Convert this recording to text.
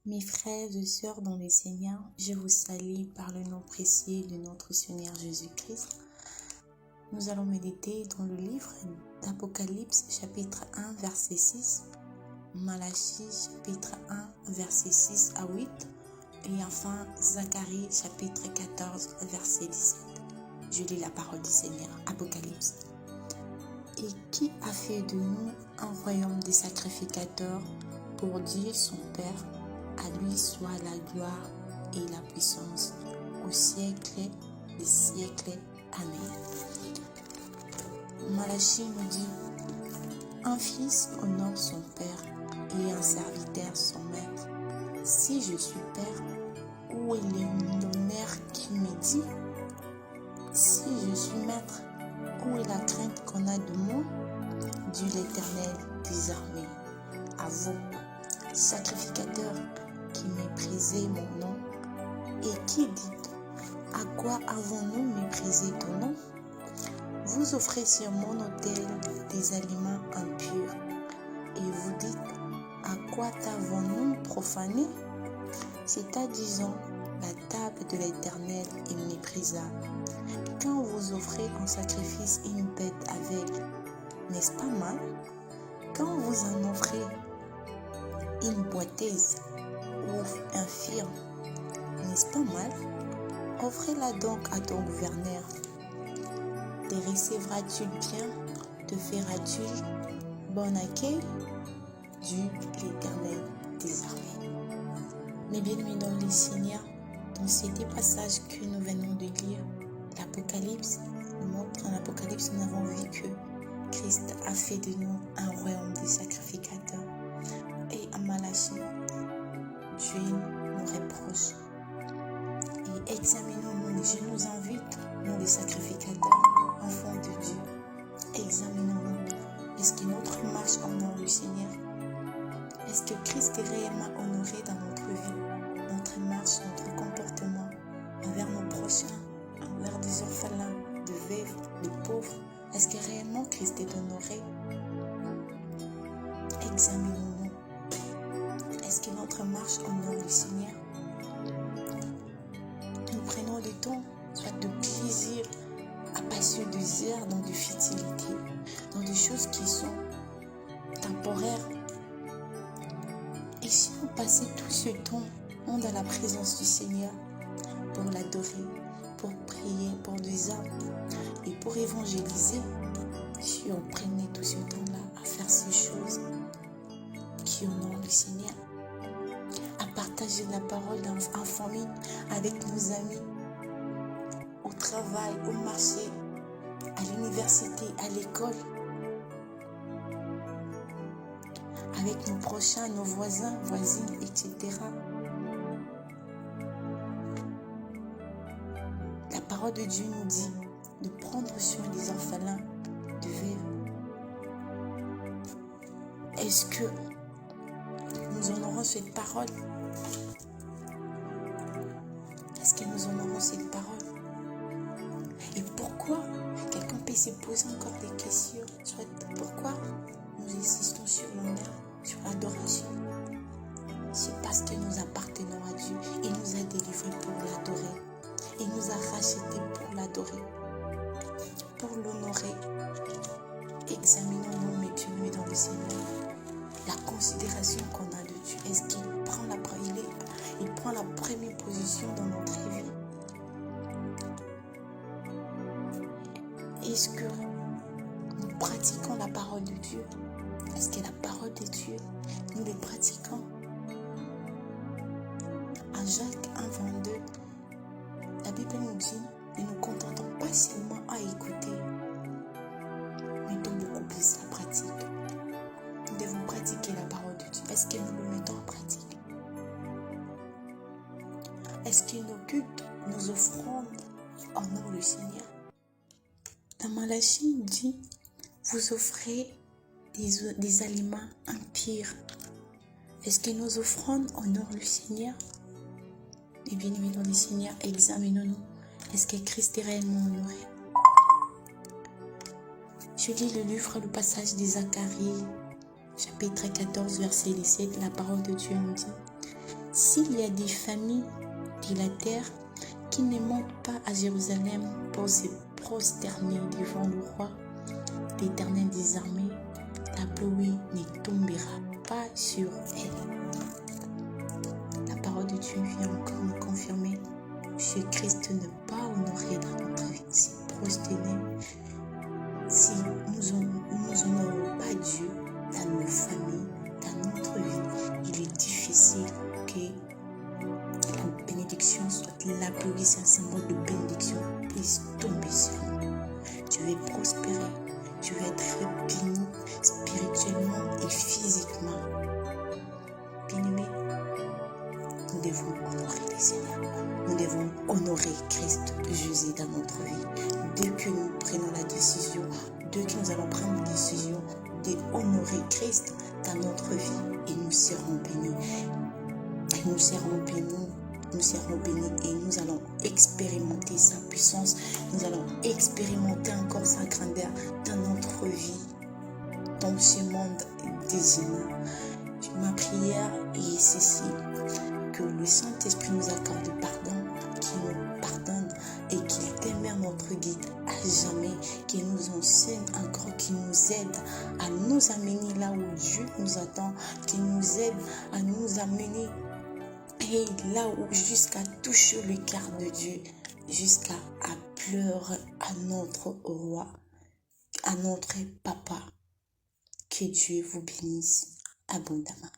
Mes frères et sœurs dans le Seigneur, je vous salue par le nom précieux de notre Seigneur Jésus-Christ. Nous allons méditer dans le livre d'Apocalypse chapitre 1 verset 6, Malachie chapitre 1 verset 6 à 8 et enfin Zacharie chapitre 14 verset 17. Je lis la parole du Seigneur. Apocalypse. Et qui a fait de nous un royaume des sacrificateurs pour Dieu son Père? À lui soit la gloire et la puissance au siècle des siècles. Amen. Malachie nous dit: un fils honore son père et un serviteur son maître. Si je suis père, où est l'honneur qui me dit? Si je suis maître, où est la crainte qu'on a de moi? Dit l'Éternel des armées. À vous, sacrificateurs qui méprisez mon nom, et qui dites: à quoi avons-nous méprisé ton nom? Vous offrez sur mon autel des aliments impurs, et vous dites: à quoi t'avons-nous profané? C'est à disant: la table de l'Éternel est méprisable. Quand vous offrez en sacrifice une bête aveugle, n'est-ce pas mal? Quand vous en offrez une boiteuse ou infirme, n'est-ce pas mal? Offrez-la donc à ton gouverneur. Te recevra-t-il bien? Te fera-t-il bon accueil? Dit l'Éternel des armées. Mes bien-aimés dans le Seigneur, dans ces deux passages que nous venons de lire, l'Apocalypse nous montre, dans l'Apocalypse, nous avons vu que Christ a fait de nous un royaume des sacrificateurs. Et à Malachie, Dieu nous reproche. Et examinons-nous, je nous invite, nous les sacrificateurs, enfants de Dieu, examinons-nous. Est-ce que notre marche honore le Seigneur? Est-ce que Christ est réellement honoré dans notre vie, notre marche, notre comportement envers nos prochains, envers des orphelins, des veuves, des pauvres? Est-ce que réellement Christ est honoré? Examinons-nous. Est-ce que notre marche honore le Seigneur? Nous prenons du temps, soit de plaisir, à passer des heures dans des futilités, dans des choses qui sont temporaires. Et si on passait tout ce temps dans la présence du Seigneur pour l'adorer, pour prier pour des âmes et pour évangéliser, si on prenait tout ce temps-là à faire ces choses qui honorent le Seigneur, à partager la parole en famille, avec nos amis, au travail, au marché, à l'université, à l'école, avec nos prochains, nos voisins, voisines, etc. La parole de Dieu nous dit de prendre soin des orphelins, de vivre. Est-ce que nous honorons cette parole? Est-ce que nous honorons cette parole? Et pourquoi? Quelqu'un peut se poser encore des questions. Soit pourquoi nous insistons sur l'honneur, sur l'adoration? C'est parce que nous appartenons à Dieu. Il nous a délivrés pour l'adorer. Il nous a rachetés pour l'adorer, pour l'honorer. Examinons-nous, mes bien-aimés dans le Seigneur, la considération qu'on a de Dieu. Est-ce qu'il prend la première position dans notre vie? Est-ce que nous pratiquons la parole de Dieu? Est-ce que la parole de Dieu, nous les pratiquons? En Jacques 1,22, la Bible nous dit: ne nous contentons pas seulement à écouter, mettons beaucoup plus la pratique. Nous devons pratiquer la parole de Dieu. Est-ce que nous le mettons en pratique? Est-ce que nos cultes, nos offrandes honorent le Seigneur? Dans Malachie, il dit: vous offrez des aliments impurs. Est-ce que nos offrandes honorent le Seigneur? Et bien aimés dans le Seigneur, examinons-nous. Est-ce que Christ est réellement honoré? Je lis le passage de Zacharie, chapitre 14, verset 17. La parole de Dieu nous dit: S'il y a des familles de la terre qui ne montent pas à Jérusalem pour se prosterner devant le roi, l'Éternel des armées, la pluie ne tombera pas sur elle. La parole de Dieu vient encore nous confirmer que Christ n'est pas honoré dans notre vie. Si prosterner, si nous n'honorons pas Dieu dans nos familles, dans notre vie, il est difficile que la bénédiction soit la pluie, c'est un symbole de bénédiction, puisse tomber sur nous. Tu vas prospérer, tu vas être béni spirituellement et physiquement. Bien-aimé, nous devons honorer le Seigneur. Nous devons honorer Christ Jésus dans notre vie. Dès que nous prenons la décision, dès que nous allons prendre la décision d'honorer Christ dans notre vie, et nous serons bénis. Nous serons bénis. Nous serons bénis et nous allons expérimenter sa puissance. Nous allons expérimenter encore sa grandeur dans notre vie, dans ce monde des humains. Ma prière est ceci, que le Saint-Esprit nous accorde pardon, qu'il nous pardonne et qu'il demeure notre guide à jamais, qu'il nous enseigne encore, qu'il nous aide à nous amener là où Dieu nous attend, qu'il nous aide à nous amener et là où jusqu'à toucher le cœur de Dieu, jusqu'à pleurer à notre roi, à notre papa. Que Dieu vous bénisse abondamment.